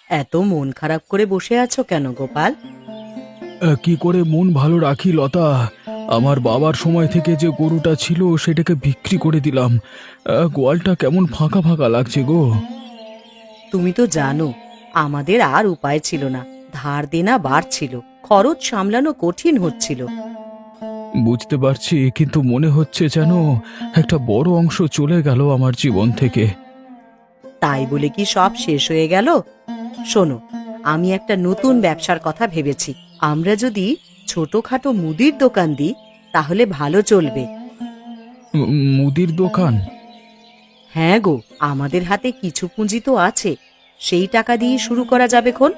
এত মন খারাপ করে বসে আছো কেন গোপাল? কি করে মন ভালো রাখি লতা? আমার বাবার সময় থেকে যে গরুটা ছিল সেটাকে বিক্রি করে দিলাম। গোয়ালটা কেমন ফাঁকা ফাঁকা লাগছে গো। তুমি তো জানো আমাদের আর উপায় ছিল না, ধার দেনা বাড়ছিল, খরচ সামলানো কঠিন হচ্ছিল। বুঝতে পারছি, কিন্তু মনে হচ্ছে যেন একটা বড় অংশ চলে গেল আমার জীবন থেকে। তাই বলে কি সব শেষ হয়ে গেল? শোনো, আমি একটা নতুন ব্যবসার কথা ভেবেছি। আমরা যদি ছোটখাটো মুদির দোকান দিই তাহলে ভালো চলবে। মুদির দোকান? হ্যাঁ গো, আমাদের হাতে কিছু পুঁজি তো আছে, সেই টাকা দিয়ে শুরু করা যাবে খন।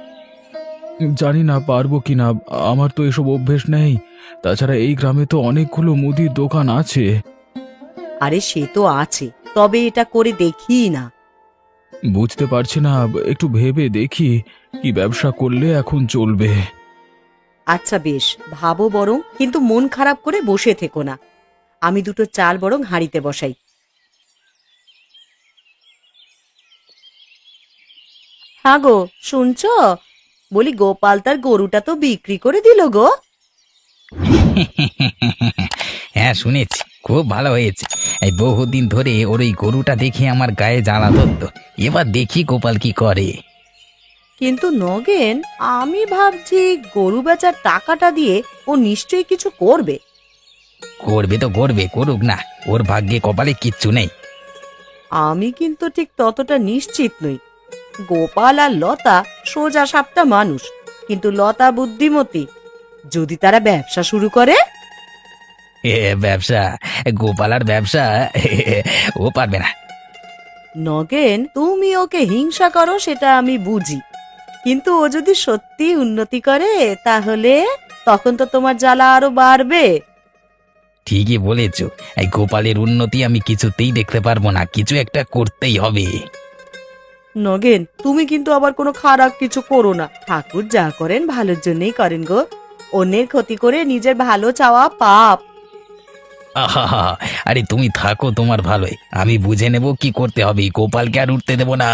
জানি না পারবো কিনা, আমার তো এসব অভ্যেস নেই। তাছাড়া এই গ্রামে তো অনেকগুলো মুদির দোকান আছে। আরে সে তো আছে, তবে এটা করে দেখি না। বুঝতে পারছি না, একটু ভেবে দেখি কি ব্যবসা করলে এখন চলবে। আচ্ছা বেশ, ভাবো বরং, কিন্তু মন খারাপ করে বসে থেকো না। আমি দুটো চাল বরং হাঁড়িতে বসাই। হ্যাঁ গো, শুনছো? বলি গোপাল তার গরুটা তো বিক্রি করে দিল গো। হ্যাঁ, শুনেছি খুব ভালো হয়েছে। এই বহুদিন ধরে ওর ওই গরুটা দেখে আমার গায়ে জ্বালা ধরতো। এবার দেখি গোপাল কি করে। কিন্তু নগেন, আমি ভাবছি গরু বেচার টাকাটা দিয়ে ও নিশ্চয়ই কিছু করবে। করবে তো করবে, করুক না, ওর ভাগ্যে কপালে কিচ্ছু নেই। আমি কিন্তু ঠিক ততটা নিশ্চিত নই। গোপাল আর লতা সোজা সাপটা মানুষ, কিন্তু লতা বুদ্ধিমতী। যদি তারা ব্যবসা শুরু করে। ব্যবসা? গোপাল আর ব্যবসা? ও পারবে না। নগেন, তুমি ওকে হিংসা করো সেটা আমি বুঝি, কিন্তু ও যদি সত্যি উন্নতি করে তাহলে তখন তো তোমার জ্বালা আরো বাড়বে। ঠিকই বলেছ, এই গোপালের উন্নতি আমি কিছুতেই দেখতে পারবো না, কিছু একটা করতেই হবে। নগেন, তুমি কিন্তু আবার কোনো খারাপ কিছু করো না। ঠাকুর যা করেন ভালোর জন্যই করেন গো। অন্যের ক্ষতি করে নিজের ভালো চাওয়া পাপ। আহা, আরে তুমি থাকো তোমার ভালোই, আমি বুঝে নেব কি করতে হবে, গোপালকে আর উঠতে দেব না।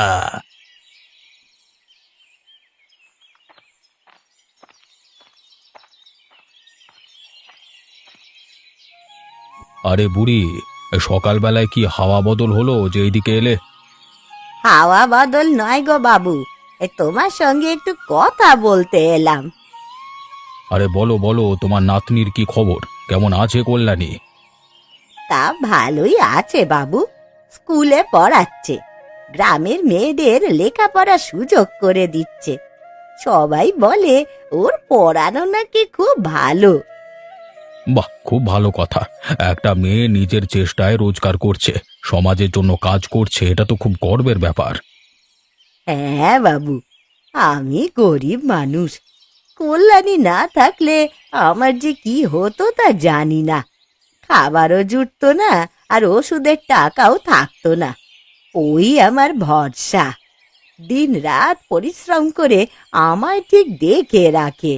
আরে বুড়ি, সকালবেলায় কি হাওয়া বদল হলো যে এইদিকে এলে? হাওয়া বদল নয় গো বাবু, তোমার সঙ্গে একটু কথা বলতে এলাম। আরে বলো বলো, তোমার নাতনির কি খবর? কেমন আছে কল্যাণী? তা ভালোই আছে বাবু, স্কুলে পড়াচ্ছে, গ্রামের মেয়েদের লেখাপড়া সুযোগ করে দিচ্ছে। সবাই বলে ওর পড়ানো নাকি খুব ভালো। বাহ, খুব ভালো কথা। একটা মেয়ে নিজের চেষ্টায় রোজগার করছে, সমাজের জন্য কাজ করছে, এটা তো খুব গর্বের ব্যাপার। হ্যাঁ বাবু, আমি গরিব মানুষ, কল্যাণী না থাকলে আমার যে কি হতো তা জানি না। খাবারও জুটতো না, আর ওষুধের টাকাও থাকতো না। ওই আমার ভরসা, দিন রাত পরিশ্রম করে আমায় ঠিক দেখে রাখে।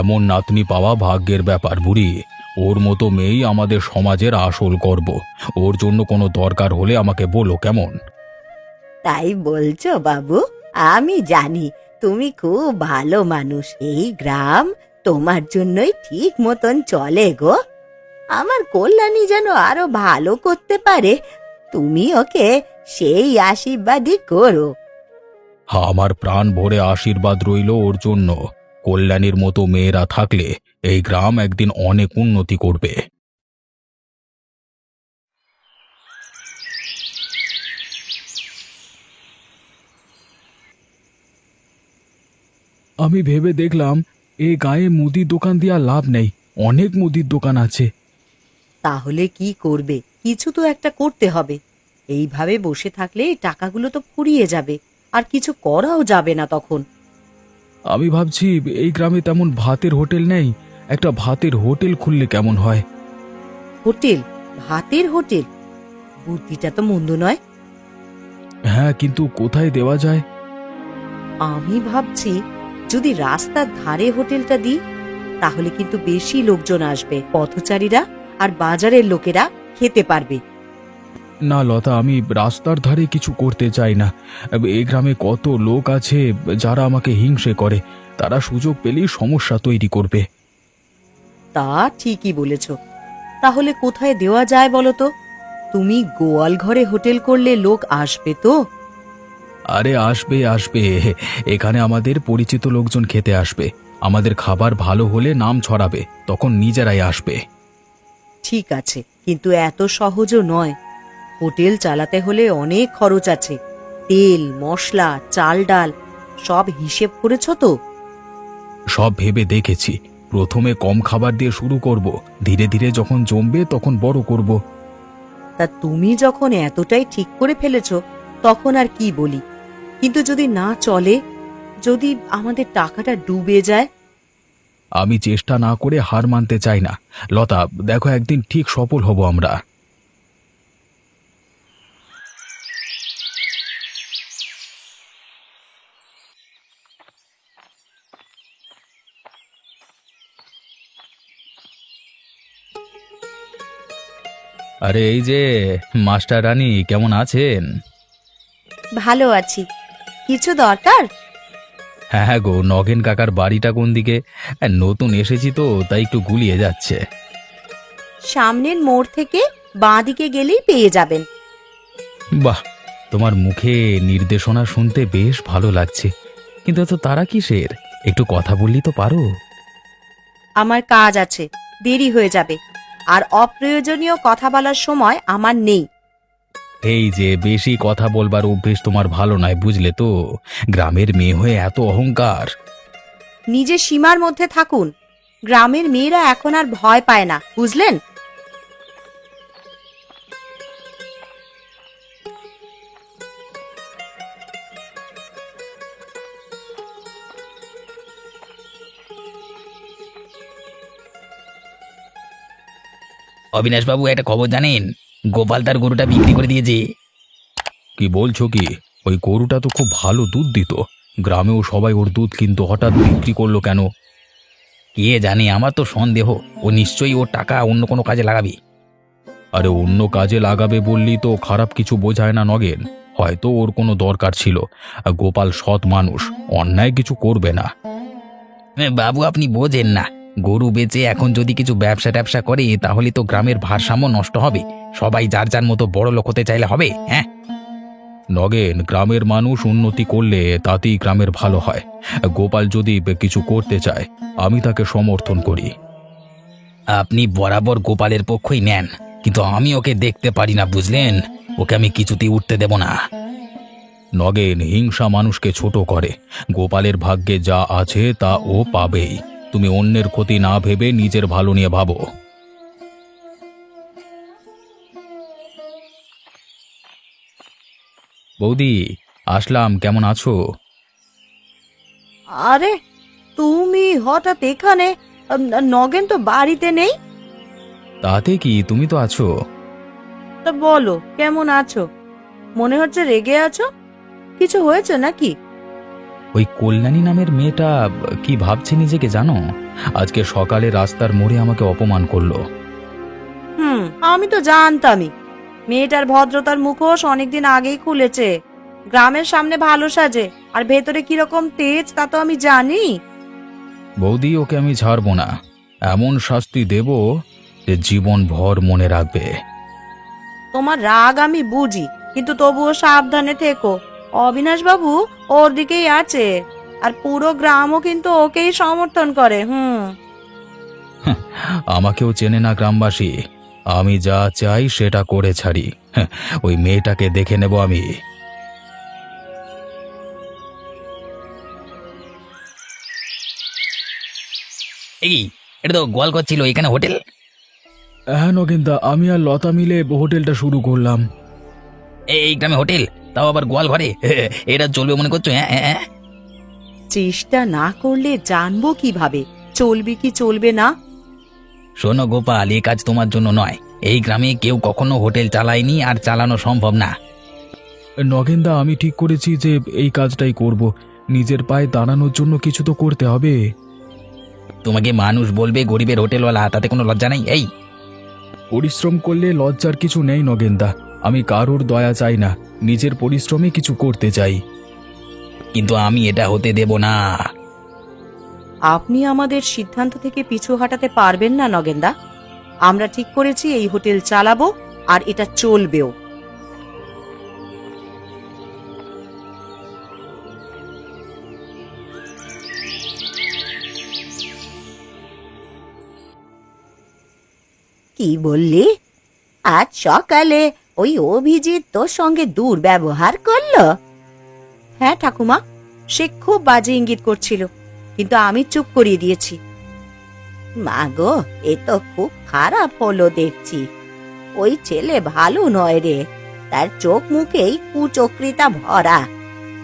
এমন নাতনি পাওয়া ভাগ্যের ব্যাপার বুড়ি। ওর মতো মেয়েই আমাদের সমাজের আসল গর্ব। ওর জন্য কোনো দরকার হলে আমাকে বলো, কেমন? তাই বলছো বাবু? আমি জানি তুমি খুব ভালো মানুষ, এই গ্রাম তোমার জন্যই ঠিক মতন চলে গো। আমার কল্যাণী যেন আরো ভালো করতে পারে, তুমি ওকে সেই আশীর্বাদই করো। আমার প্রাণ ভরে আশীর্বাদ রইল ওর জন্য। কল্যাণীর মতো মেয়েরা থাকলে এই গ্রাম একদিন অনেক উন্নতি করবে। আমি ভেবে দেখলাম এই গায়ে মুদির দোকান দিয়া লাভ নেই, অনেক মুদির দোকান আছে। তাহলে কি করবে? কিছু তো একটা করতে হবে। এইভাবে বসে থাকলে টাকাগুলো তো ফুরিয়ে যাবে, আর কিছু করাও যাবে না তখন। আমি ভাবছি এই গ্রামে তেমন ভাতের হোটেল নেই, একটা ভাতের হোটেল খুললে কেমন হয়? হোটেল? ভাতের হোটেল? বুদ্ধিটা তো মন্দ নয়। হ্যাঁ, কিন্তু কোথায় দেওয়া যায়? আমি ভাবছি যদি রাস্তার ধারে হোটেলটা দিই তাহলে কিন্তু বেশি লোকজন আসবে, পথচারীরা আর বাজারের লোকেরা খেতে পারবে। না লতা, আমি রাস্তার ধারে কিছু করতে চাই না। এই গ্রামে কত লোক আছে যারা আমাকে হিংসে করে, তারা সুযোগ পেলেই সমস্যা তৈরি করবে। তা ঠিকই বলেছ। তাহলে কোথায় দেওয়া যায় বলো তো? তুমি গোয়াল ঘরে হোটেল করলে লোক আসবে তো? আরে আসবে আসবে, এখানে আমাদের পরিচিত লোকজন খেতে আসবে। আমাদের খাবার ভালো হলে নাম ছড়াবে, তখন নিজেরাই আসবে। ঠিক আছে, কিন্তু এত সহজও নয়। হোটেল চালাতে হলে অনেক খরচ আছে। তেল, মশলা, চাল ডাল সব হিসেব করেছো তো? সব ভেবে দেখেছি। প্রথমে কম খাবার দিয়ে শুরু করব, ধীরে ধীরে যখন জমবে তখন বড় করব। তা তুমি যখন এতটাই ঠিক করে ফেলেছো, তখন আর কি বলি। কিন্তু যদি না চলে, যদি আমাদের টাকাটা ডুবে যায়? আমি চেষ্টা না করে হার মানতে চাই না লতা, দেখো একদিন ঠিক সফল হব আমরা। আরে এই যে মাস্টার রানী, কেমন আছেন? ভালো আছি। কিছু দরকার? হ্যাঁ হ্যাঁ গো, নগেন কাকার বাড়িটা কোন দিকে? নতুন এসেছি তো, তাই একটু গুলিয়ে যাচ্ছে। সামনের মোড় থেকে বাঁ দিকে গেলেই পেয়ে যাবেন। বাহ, তোমার মুখে নির্দেশনা শুনতে বেশ ভালো লাগছে, কিন্তু এত তারা কিসের? একটু কথা বললি তো পারো। আমার কাজ আছে, দেরি হয়ে যাবে। আর অপ্রয়োজনীয় কথা বলার সময় আমার নেই। এই যে বেশি কথা বলবার অভ্যেস তোমার ভালো নয়, বুঝলে তো? গ্রামের মেয়ে হয়ে এত অহংকার। নিজের সীমার মধ্যে থাকুন। গ্রামের মেয়েরা এখন আর ভয় পায় না, বুঝলেন? অবিনাশবাবু, একটা খবর জানেন? গোপাল তার গরুটা বিক্রি করে দিয়েছে। কি বলছো কি? ওই গরুটা তো খুব ভালো দুধ দিত, গ্রামেও সবাই ওর দুধ, কিন্তু হঠাৎ বিক্রি করলো কেন? কে জানে, আমার তো সন্দেহ ও নিশ্চয়ই ওর টাকা অন্য কোনো কাজে লাগাবে। আরে অন্য কাজে লাগাবে বললি তো খারাপ কিছু বোঝায় না নগেন। হয়তো ওর কোনো দরকার ছিল। গোপাল সৎ মানুষ, অন্যায় কিছু করবে না। বাবু, আপনি বোঝেন না। গরু বেচে এখন যদি কিছু ব্যবসা ট্যাবসা করে তাহলে তো গ্রামের ভারসাম্য নষ্ট হবে। সবাই যার যার মতো বড় লোক হতে চাইলে হবে? হ্যাঁ নগেন, গ্রামের মানুষ উন্নতি করলে তাতেই গ্রামের ভালো হয়। গোপাল যদি কিছু করতে চায়, আমি তাকে সমর্থন করি। আপনি বরাবর গোপালের পক্ষই নেন, কিন্তু আমি ওকে দেখতে পারি না, বুঝলেন? ওকে আমি কিছুতেই উঠতে দেব না। নগেন, হিংসা মানুষকে ছোট করে। গোপালের ভাগ্যে যা আছে তা ও পাবেই। তুমি অন্যের ক্ষতি না ভেবে নিজের ভালো নিয়ে ভাবো। বৌদি, আসলাম, কেমন আছো? আরে, তুমি হঠাৎ এখানে? নগেন তো বাড়িতে নেই। তাতে কি, তুমি তো আছো। তা বলো, কেমন আছো? মনে হচ্ছে রেগে আছো। কিছু হয়েছে নাকি? ওই কল্যাণী নামের মেয়েটা কি ভাবছে নিজেকে জানো? আজকে সকালে রাস্তার মোড়ে আমাকে অপমান করলো। আমি তো জানতামই। মেয়েটার ভদ্রতার মুখোশ অনেকদিন আগেই খুলেছে। গ্রামের সামনে ভালো সাজে, আর ভেতরে কিরকম তেজ তা তো আমি জানি। বৌদি, ওকে আমি ছাড়বো না। এমন শাস্তি দেব যে জীবন ভর মনে রাখবে। তোমার রাগ আমি বুঝি, কিন্তু তবুও সাবধানে থেকো। অবিনাশ বাবু ওর দিকেই আছে, আর পুরো গ্রামও কিন্তু ওকেই সমর্থন করে। আমাকেও চেনে না গ্রামবাসী। আমি যা চাই সেটা করে ছাড়ি। ওই মেয়েটাকে দেখে নেব আমি। এই, এটা তো গোয়ালঘর ছিল, এখানে হোটেল? হ্যাঁ নগেনদা, আমি আর লতা মিলে হোটেলটা শুরু করলাম। এই গ্রামে হোটেল, তাও আবার গোয়াল ঘরে? এটা চলবে মনে করছো? হ্যাঁ হ্যাঁ হ্যাঁ। চেষ্টা না করলে জানবো কিভাবে চলবে কি চলবে না? শোনো গোপাল, এ কাজ তোমার জন্য নয়। এই গ্রামে কেউ কখনো হোটেল চালায়নি, আর চালানো সম্ভব না। নগেনদা, আমি ঠিক করেছি যে এই কাজটাই করব। নিজের পায়ে দাঁড়ানোর জন্য কিছু তো করতে হবে। তোমাকে মানুষ বলবে গরিবের হোটেলওয়ালা, তাতে কোনো লজ্জা নাই? এই, পরিশ্রম করলে লজ্জার কিছু নেই নগেনদা। আমি কারোর দয়া চাই না, নিজের পরিশ্রমে কিছু করতে চাই। কিন্তু আমি এটা হতে দেব না। আপনি আমাদের সিদ্ধান্ত থেকে পিছু হটাতে পারবেন না নগেনদা। আমরা ঠিক করেছি এই হোটেল চালাবো, আর এটা চলবেও। কি বললি? আজ সকালে ওই অভিজিৎ তোর সঙ্গে দুর্ব্যবহার করলো? হ্যাঁ ঠাকুমা, সে খুব বাজে ইঙ্গিত করছিল, কিন্তু আমি চুপ করিয়ে দিয়েছি। মাগো, এ তো খুব খারাপ হলো দেখছি। ওই ছেলে ভালো নয় রে, তার চোখ মুখেই কুচক্রিতা ভরা।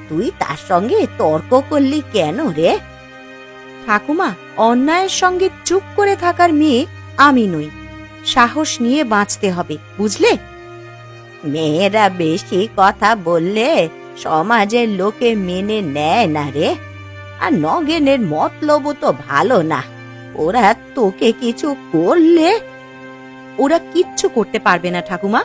তুই তার সঙ্গে তর্ক করলি কেন রে? ঠাকুমা, অন্যায়ের সঙ্গে চুপ করে থাকার মেয়ে আমি নই। সাহস নিয়ে বাঁচতে হবে, বুঝলে? মেয়েরা বেশি কথা বললে সমাজের লোকে মেনে নেয় না রে। আর নগেনের মতলবও তো ভালো না। ওরা তোকে কিছু করলে? ওরা কিচ্ছু করতে পারবে না ঠাকুমা।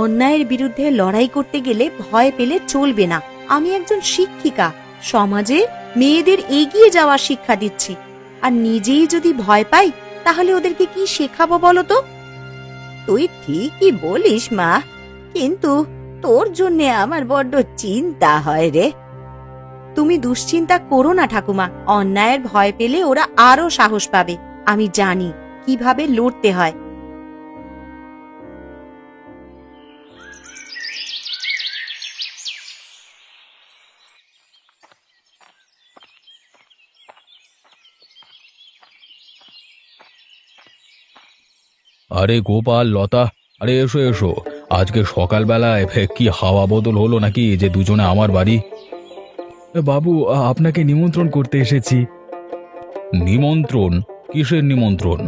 অন্যায়ের বিরুদ্ধে লড়াই করতে গেলে ভয় পেলে চলবে না। আমি একজন শিক্ষিকা, সমাজে মেয়েদের এগিয়ে যাওয়ার শিক্ষা দিচ্ছি। আর নিজেই যদি ভয় পাই, তাহলে ওদেরকে কি শেখাবো বলো তো? তুই ঠিকই বলিস মা, কিন্তু তোর জন্যে আমার বড্ড চিন্তা হয় রে। তুমি দুশ্চিন্তা করো না ঠাকুমা, অন্যায়ের ভয় পেলে ওরা আরো সাহস পাবে। আমি জানি কিভাবে লড়তে হয়। আরে গোপাল, লতা, আরে এসো এসো। আজকে সকালবেলায় কি হাওয়া বদল হলো নাকি যে দুজনে আমার বাড়ি? বাবু, আপনাকে নিমন্ত্রণ করতে এসেছি। নিমন্ত্রণ? কিসের নিমন্ত্রণ?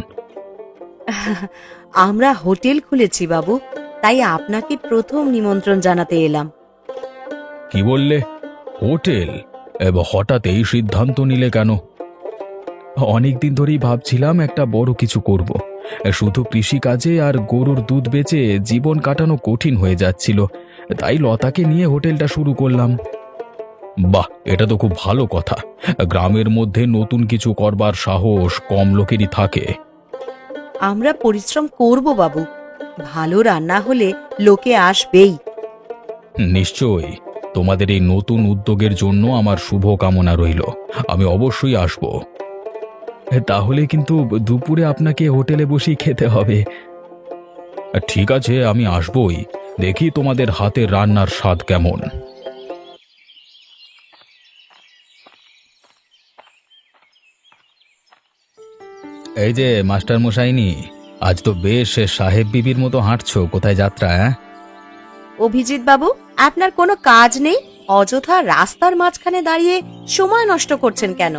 আমরা হোটেল খুলেছি বাবু, তাই আপনাকে প্রথম নিমন্ত্রণ জানাতে এলাম। কি বললে? হোটেল? হঠাৎ এই সিদ্ধান্ত নিলে কেন? অনেকদিন ধরেই ভাবছিলাম একটা বড় কিছু করব। শুধু কৃষিকাজে আর গরুর দুধ বেচে জীবন কাটানো কঠিন হয়ে যাচ্ছিল, তাই লতাকে নিয়ে হোটেলটা শুরু করলাম। বাহ, এটা তো খুব ভালো কথা। গ্রামের মধ্যে নতুন কিছু করবার সাহস কম লোকেরই থাকে। আমরা পরিশ্রম করব বাবু, ভালো রান্না হলে লোকে আসবেই। নিশ্চয়ই। তোমাদের এই নতুন উদ্যোগের জন্য আমার শুভ কামনা রইল। আমি অবশ্যই আসব। তাহলে কিন্তু দুপুরে আপনাকে হোটেলে বসেই খেতে হবে। ঠিক আছে, আমি আসবই। দেখি তোমাদের হাতের রান্নার স্বাদ কেমন। এই যে মাস্টার মশাইনি, আজ তো বেশ সাহেব বিবির মতো হাঁটছো। কোথায় যাত্রা? অভিজিৎ বাবু, আপনার কোনো কাজ নেই? অযথা রাস্তার মাঝখানে দাঁড়িয়ে সময় নষ্ট করছেন কেন?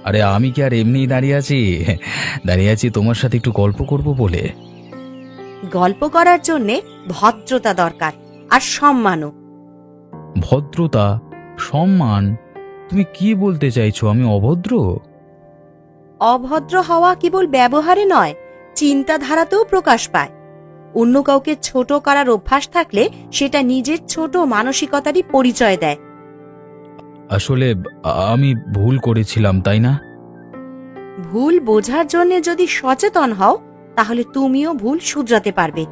আরে আমি কি আর এমনি দাঁড়িয়ে আছি? দাঁড়িয়ে আছি তোমার সাথে একটু গল্প করব বলে। গল্প করার জন্যে ভদ্রতা দরকার, আর সম্মানও। ভদ্রতা? সম্মান? তুমি কি বলতে চাইছো? আমি অভদ্র? অভদ্র হওয়া কেবল ব্যবহারে নয়, চিন্তাধারাতেও প্রকাশ পায়। অন্য কাউকে ছোট করার অভ্যাস থাকলে সেটা নিজের ছোট মানসিকতারই পরিচয় দেয়। আসলে আমি ভুল করেছিলাম, তাই না? ভুল বোঝার জন্য যদি সচেতন হও, তাহলে তুমিও ভুল শুধরাতে পারবে।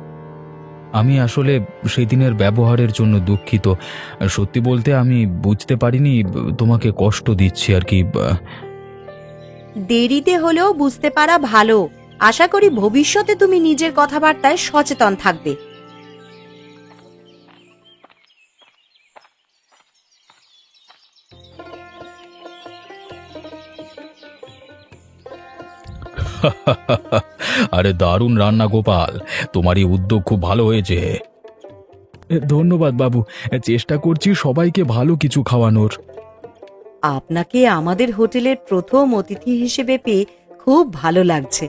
আমি আসলে সেদিনের ব্যবহারের জন্য দুঃখিত। সত্যি বলতে আমি বুঝতে পারিনি তোমাকে কষ্ট দিচ্ছি আর কি। দেরিতে হলেও বুঝতে পারা ভালো। আশা করি ভবিষ্যতে তুমি নিজের কথাবার্তায় সচেতন থাকবে। আরে দারুণ রান্না গোপাল, তোমার এই উদ্যোগ খুব ভালো হয়েছে। ধন্যবাদ বাবু, চেষ্টা করছি সবাইকে ভালো কিছু খাওয়ানোর। আপনাকে আমাদের হোটেলের প্রথম অতিথি হিসেবে পেয়ে খুব ভালো লাগছে।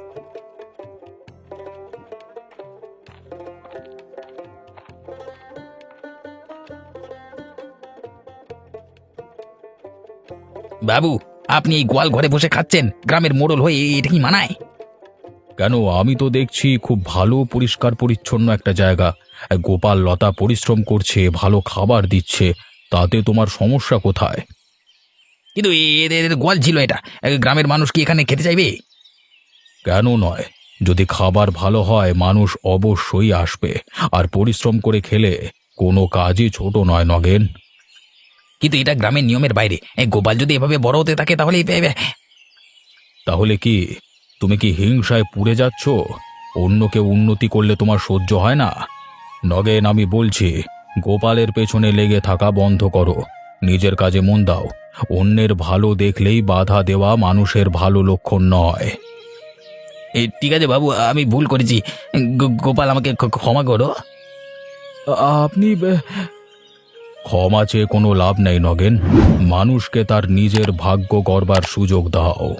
বাবু, আপনি এই গোয়াল ঘরে বসে খাচ্ছেন, গ্রামের মোড়ল হয়ে, এটা কি মানায়? কেন? আমি তো দেখছি খুব ভালো পরিষ্কার পরিচ্ছন্ন একটা জায়গা। গোপাল লতা পরিশ্রম করছে, ভালো খাবার দিচ্ছে, তাতে তোমার সমস্যা কোথায়? কিন্তু এদের গোয়াল ছিল এটা, গ্রামের মানুষ কি এখানে খেতে চাইবে? কেন নয়? যদি খাবার ভালো হয় মানুষ অবশ্যই আসবে, আর পরিশ্রম করে খেলে কোনো কাজই ছোট নয় নগেন। কিন্তু এটা গ্রামের নিয়মের বাইরে। গোপাল যদি এভাবে বড় হতে থাকে তাহলে তাহলে কি তুমি কি হিংসায় পুড়ে যাচ্ছ? অন্যকে উন্নতি করলে তোমার সহ্য হয় না? নগেন, আমি বলছি, গোপালের পেছনে লেগে থাকা বন্ধ করো, নিজের কাজে মন দাও। অন্যের ভালো দেখলেই বাধা দেওয়া মানুষের ভালো লক্ষণ নয়। ঠিক আছে বাবু, আমি ভুল করেছি। গোপাল আমাকে ক্ষমা করো। আপনি ক্ষমা চেয়ে কোনো লাভ নেই নগেন, মানুষকে তার নিজের ভাগ্য গড়বার সুযোগ দাও।